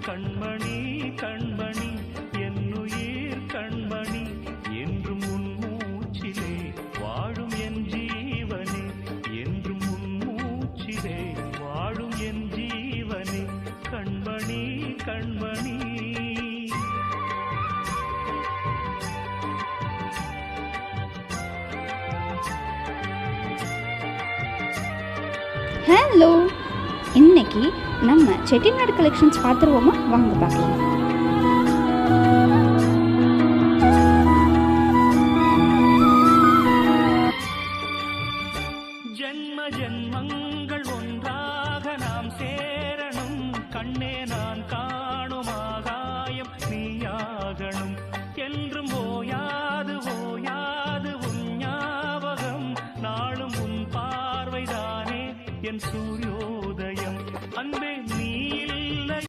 கண்மணி கண்மணி என்னுயிர் கண்மணி என்றும் உன் மூச்சிலே வாழும் என் ஜீவனே என்றும் உன் மூச்சிலே வாழும் என் ஜீவனே கண்மணி கண்மணி. ஹலோ, இன்னைக்கு நம்ம செட்டிநாடு கலெக்ஷன்ஸ் பார்த்துருவோமா? வாங்க பார்க்கலாம். ஜென்ம ஜென்மங்கள் ஒன்றாக நாம் சேரணும் கண்ணே நான்